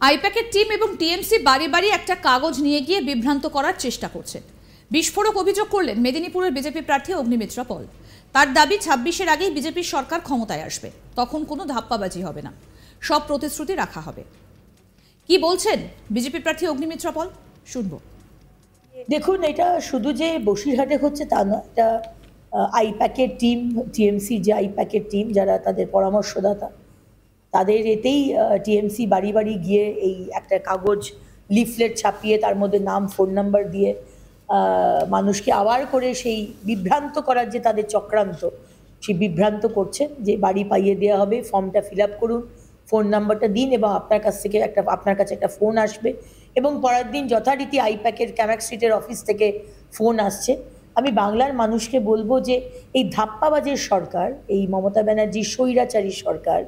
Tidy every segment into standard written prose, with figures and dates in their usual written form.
আইপ্যাকের team এবং TMC বাড়ি বাড়ি একটা কাগজ নিয়ে গিয়ে বিভ্রান্ত করার চেষ্টা করছেন। বিস্ফোরক অভিযোগ করলেন মেদিনীপুরের বিজেপি প্রার্থী অগ্নিমিত্রা পল। তার দাবি 26-এর আগেই বিজেপির সরকার ক্ষমতায় আসবে, তখন কোনো ধাপ্পাবাজি হবে না, সব প্রতিশ্রুতি রাখা হবে। কি বলছেন বিজেপি প্রার্থী অগ্নিমিত্রা পল, শুনবো। দেখুন, এটা শুধু যে বসিরহাটে হচ্ছে তা নয়, এটা আইপ্যাকের টিম, টিএমসি যে আইপ্যাকের টিম যারা তাদের পরামর্শদাতা, তাদের এতেই টিএমসি বাড়ি বাড়ি গিয়ে এই একটা কাগজ লিফলেট ছাপিয়ে তার মধ্যে নাম, ফোন নাম্বার দিয়ে মানুষকে আবার করে সেই বিভ্রান্ত করার যে তাদের চক্রান্ত, সেই বিভ্রান্ত করছেন যে বাড়ি পাইয়ে দেওয়া হবে, ফর্মটা ফিল আপ করুন, ফোন নাম্বারটা দিন এবং আপনার কাছে একটা ফোন আসবে এবং পরের দিন যথারীতি আইপ্যাকের ক্যামাক স্ট্রিটের অফিস থেকে ফোন আসছে। আমি বাংলার মানুষকে বলবো যে এই ধাপ্পাবাজের সরকার, এই মমতা ব্যানার্জির স্বৈরাচারী সরকার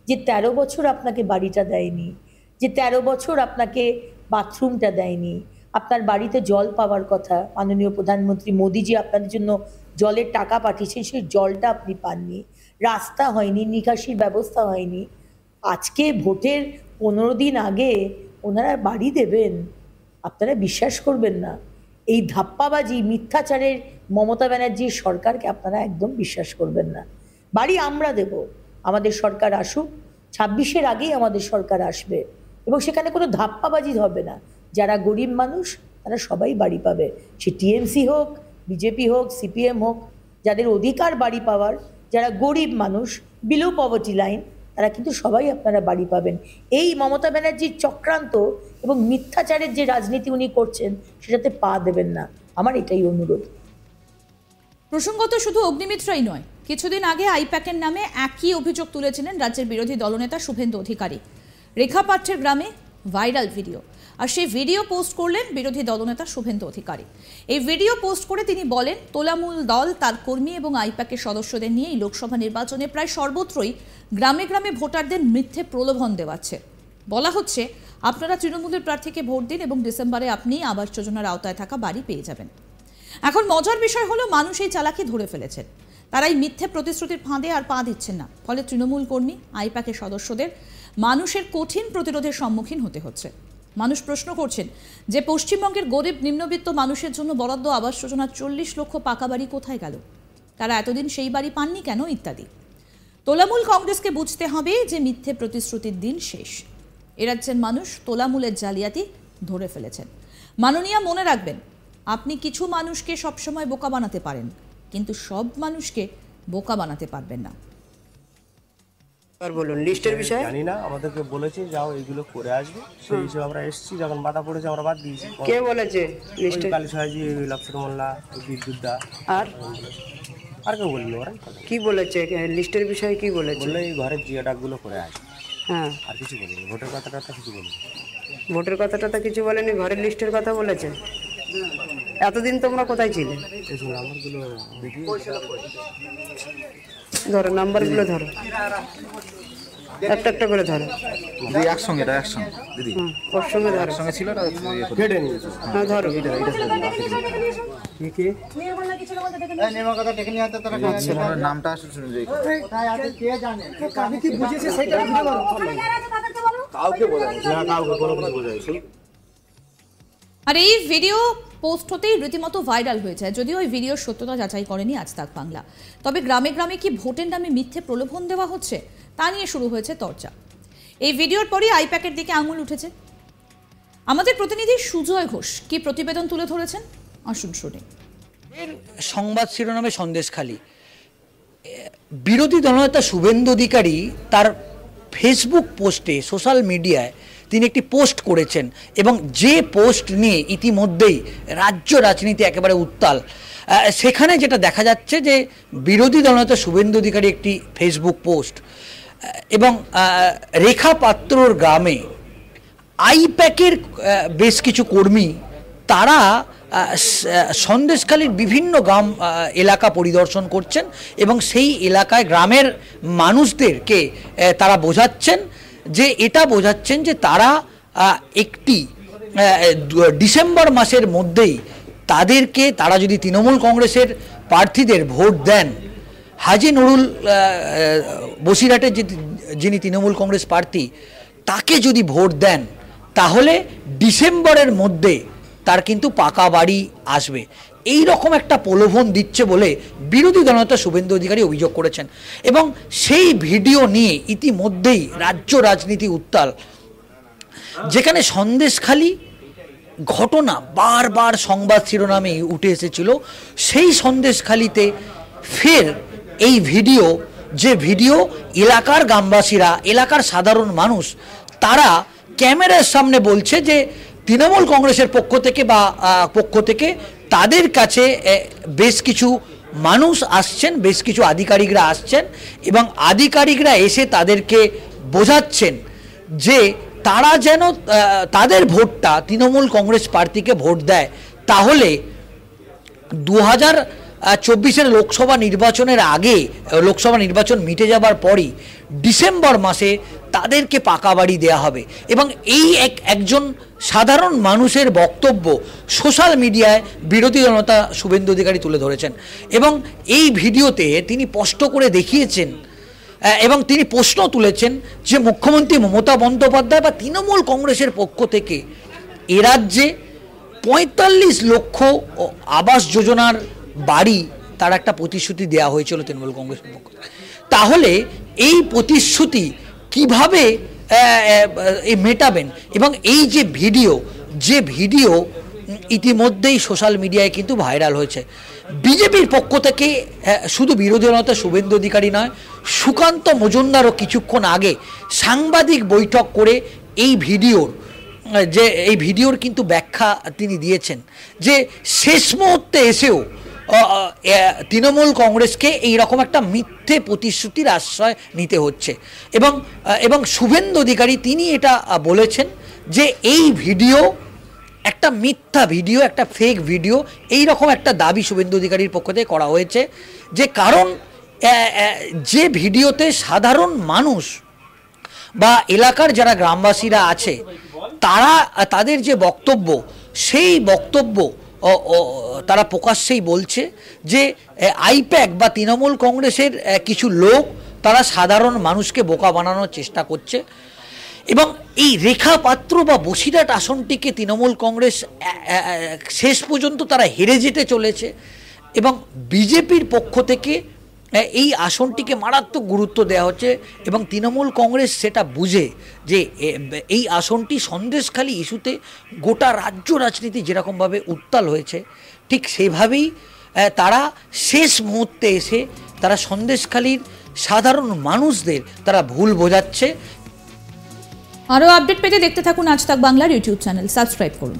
যে 13 বছর আপনাকে বাড়িটা দেয়নি, যে 13 বছর আপনাকে বাথরুমটা দেয়নি, আপনার বাড়িতে জল পাওয়ার কথা, মাননীয় প্রধানমন্ত্রী মোদিজি আপনাদের জন্য জলের টাকা পাঠিয়েছেন, সেই জলটা আপনি পাননি, রাস্তা হয়নি, নিকাশির ব্যবস্থা হয়নি। আজকে ভোটের 15 দিন আগে ওনারা বাড়ি দেবেন, আপনারা বিশ্বাস করবেন না। এই ধাপ্পাবাজি মিথ্যাচারের মমতা ব্যানার্জির সরকারকে আপনারা একদম বিশ্বাস করবেন না। বাড়ি আমরা দেব, আমাদের সরকার আসুক, 26-এর আগেই আমাদের সরকার আসবে এবং সেখানে কোনো ধাপ্পাবাজি হবে না। যারা গরিব মানুষ তারা সবাই বাড়ি পাবে, সে টিএমসি হোক, বিজেপি হোক, সিপিএম হোক, যাদের অধিকার বাড়ি পাওয়ার, যারা গরিব মানুষ, বিলো পভার্টি লাইন, তারা কিন্তু সবাই আপনারা বাড়ি পাবেন। এই মমতা ব্যানার্জির চক্রান্ত এবং মিথ্যাচারের যে রাজনীতি উনি করছেন সেটাতে পা দেবেন না, আমার এটাই অনুরোধ। প্রসঙ্গত শুধু অগ্নিমিত্রাই নয়, কিছুদিন আগে আইপ্যাকের নামে একই অভিযোগ তুলেছিলেন রাজ্যের বিরোধী দলনেতা শুভেন্দু অধিকারী। রেখাপাঠ্যের গ্রামে ভাইরাল ভিডিও, আর সেই ভিডিও পোস্ট করলেন বিরোধী দলনেতা শুভেন্দু অধিকারী। এই ভিডিও পোস্ট করে তিনি বলেন, তোলামূল দল তার কর্মী এবং আইপ্যাকের সদস্যদের নিয়ে এই লোকসভা নির্বাচনে প্রায় সর্বত্রই গ্রামে গ্রামে ভোটারদের মিথ্যে প্রলোভন দেওয়াচ্ছে। বলা হচ্ছে, আপনারা তৃণমূলের প্রার্থীকে ভোট দিন এবং ডিসেম্বরে আপনি আবাস যোজনার আওতায় থাকা বাড়ি পেয়ে যাবেন। এখন মজার বিষয় হলো, মানুষ এই চালাকি ধরে ফেলেছেন। তারা এই মিথ্যে প্রতিশ্রুতির ফাঁদে আর পা দিচ্ছেন না। ফলে তৃণমূল কর্মী, আইপ্যাকের সদস্যদের মানুষের কঠিন প্রতিরোধের সম্মুখীন হতে হচ্ছে। মানুষ প্রশ্ন করছেন যে পশ্চিমবঙ্গের গরিব নিম্নবিত্ত মানুষের জন্য বরাদ্দ আবাস যোজনার 40 লক্ষ পাকা বাড়ি কোথায় গেল, তারা এতদিন সেই বাড়ি পাননি কেন, ইত্যাদি। তোলামূল কংগ্রেসকে বুঝতে হবে যে মিথ্যে প্রতিশ্রুতির দিন শেষ। এ রাজ্যের মানুষ তোলামূলের জালিয়াতি ধরে ফেলেছেন। মাননীয়া, মনে রাখবেন, আপনি কিছু মানুষকে সবসময় বোকা বানাতে পারেন, কিন্তু সব মানুষকে বোকা বানাতে পারবেন না। আর বলুন লিস্টের বিষয়ে। জানি না, আমাদেরকে বলেছে যাও এইগুলো করে আসবে, সেই হিসেবে আমরা এসেছি। যখন বাধা পড়েছে আমরা বাদ দিয়েছি। কে বলেছে লিস্টে? কালী সাহাজি, লক্ষ্মণ মোল্লা, বিদ্যুৎদা, আর কেউ বললো। ওরা কি বলেছে লিস্টের বিষয়ে? কি বলেছে? বললো এই ঘরের জিয়া ডাকগুলো করে আসবে, হ্যাঁ, আর কিছু বলিনি। ভোটের কথাটা কিছু বলিনি। ভোটের কথাটা তো কিছু বলেনি, ঘরের লিস্টের কথা বলেছে। এতদিন তোমরা কোথায় ছিলে? এই নাম্বারগুলো দেখি, ধরো নাম্বারগুলো, ধরো একটা একটা করে ধরো। দিদি একসঙ্গে, এটা একসঙ্গে দিদি, ওর সঙ্গে ধরো, একসঙ্গে ছিল না, কেটে নিয়েছে। হ্যাঁ ধরো। নামটা শুনে যাই, আর এই ভিডিও পোস্ট হতেই রীতিমতো ভাইরাল হয়ে যায়। যদিও ওই ভিডিওর সত্যতা যাচাই করেনি আজ তাক বাংলা, তবে গ্রামে গ্রামে কি ভোটের নামে মিথ্যে প্রলোভন দেওয়া হচ্ছে তা নিয়ে শুরু হয়েছে চর্চা। এই ভিডিওর পরই আইপ্যাকের দিকে আঙুল উঠেছে। আমাদের প্রতিনিধি সুজয় ঘোষ কি প্রতিবেদন তুলে ধরেছেন, আসুন শুনি। সংবাদ শিরোনামে সন্দেশখালী। বিরোধী দলনেতা শুভেন্দু অধিকারী তার ফেসবুক পোস্টে, সোশ্যাল মিডিয়ায় তিনি একটি পোস্ট করেছেন এবং যে পোস্ট নিয়ে ইতিমধ্যেই রাজ্য রাজনীতি একেবারে উত্তাল। সেখানে যেটা দেখা যাচ্ছে যে বিরোধী দলনেতা শুভেন্দু অধিকারী একটি ফেসবুক পোস্ট এবং রেখাপাত্রর গ্রামে আইপ্যাকের বেশ কিছু কর্মী তারা সন্দেশখালীর বিভিন্ন গ্রাম এলাকা পরিদর্শন করছেন এবং সেই এলাকায় গ্রামের মানুষদেরকে তারা বোঝাচ্ছেন যে তারা একটি ডিসেম্বর মাসের মধ্যেই তারা যদি তৃণমূল কংগ্রেসের প্রার্থীদের ভোট দেন, হাজি নুরুল বসিরহাটের যিনি তৃণমূল কংগ্রেস প্রার্থী, তাকে যদি ভোট দেন তাহলে ডিসেম্বরের মধ্যে তার কিন্তু পাকা বাড়ি আসবে। এই রকম একটা প্রলোভন দিচ্ছে বলে বিরোধী দলনেতা শুভেন্দু অধিকারী অভিযোগ করেছেন। এবং সেই ভিডিও নিয়ে ইতিমধ্যেই রাজ্য রাজনীতি উত্তাল, যেখানে সন্দেশখালী ঘটনা বারবার সংবাদ শিরোনামে উঠে এসেছিল, সেই সন্দেশখালীতে ফের এই ভিডিও, যে ভিডিও এলাকার গ্রামবাসীরা, এলাকার সাধারণ মানুষ তারা ক্যামেরার সামনে বলছে যে তৃণমূল কংগ্রেসের পক্ষ থেকে তাদের কাছে বেশ কিছু মানুষ আসছেন, বেশ কিছু আধিকারিকরা আসছেন এবং আধিকারিকরা এসে তাদেরকে বোঝাচ্ছেন যে তারা যেন তাদের ভোটটা তৃণমূল কংগ্রেস প্রার্থীকে ভোট দেয়, তাহলে 2024 লোকসভা নির্বাচনের আগে, লোকসভা নির্বাচন মিটে যাবার পরই ডিসেম্বর মাসে তাদেরকে পাকা বাড়ি দেওয়া হবে। এবং এই একজন সাধারণ মানুষের বক্তব্য সোশ্যাল মিডিয়ায় বিরোধী দলনেতা শুভেন্দু অধিকারী তুলে ধরেছেন এবং এই ভিডিওতে তিনি স্পষ্ট করে দেখিয়েছেন এবং তিনি প্রশ্ন তুলেছেন যে মুখ্যমন্ত্রী মমতা বন্দ্যোপাধ্যায় বা তৃণমূল কংগ্রেসের পক্ষ থেকে এ রাজ্যে 45 লক্ষ আবাস যোজনার বাড়ি তার একটা প্রতিশ্রুতি দেওয়া হয়েছিল তৃণমূল কংগ্রেসের পক্ষ থেকে, তাহলে এই প্রতিশ্রুতি কিভাবে মেটাবেন? এবং এই যে ভিডিও ইতিমধ্যেই সোশ্যাল মিডিয়ায় কিন্তু ভাইরাল হয়েছে। বিজেপির পক্ষ থেকে শুধু বিরোধী দলনেতা শুভেন্দু অধিকারী নয়, সুকান্ত মজুমদারও কিছুক্ষণ আগে সাংবাদিক বৈঠক করে এই ভিডিওর কিন্তু ব্যাখ্যা তিনি দিয়েছেন যে শেষ মুহূর্তে এসেও তৃণমূল কংগ্রেসকে এইরকম একটা মিথ্যে প্রতিশ্রুতির আশ্রয় নিতে হচ্ছে। এবং শুভেন্দু অধিকারী তিনি এটা বলেছেন যে এই ভিডিও একটা মিথ্যা ভিডিও, একটা ফেক ভিডিও, এই রকম একটা দাবি শুভেন্দু অধিকারীর পক্ষ থেকে করা হয়েছে। যে কারণ যে ভিডিওতে সাধারণ মানুষ বা এলাকার যারা গ্রামবাসীরা আছে তাদের যে বক্তব্য, সেই বক্তব্য তারা প্রকাশ্যেই বলছে যে আইপ্যাক বা তৃণমূল কংগ্রেসের কিছু লোক তারা সাধারণ মানুষকে বোকা বানানোর চেষ্টা করছে। এবং এই রেখা পাত্র বা বসিরহাট আসনটিকে তৃণমূল কংগ্রেস শেষ পর্যন্ত তারা হেরে যেতে চলেছে এবং বিজেপির পক্ষ থেকে এই আসনটিকে মারাত্মক গুরুত্ব দেওয়া হচ্ছে এবং তৃণমূল কংগ্রেস সেটা বুঝে যে এই আসনটি সন্দেশখালী ইস্যুতে গোটা রাজ্য রাজনীতি যেরকমভাবে উত্তাল হয়েছে, ঠিক সেভাবেই তারা শেষ মুহূর্তে এসে তারা সন্দেশখালীর সাধারণ মানুষদের তারা ভুল বোঝাচ্ছে। আরও আপডেট পেতে দেখতে থাকুন আজ তাক বাংলার ইউটিউব চ্যানেল, সাবস্ক্রাইব করুন।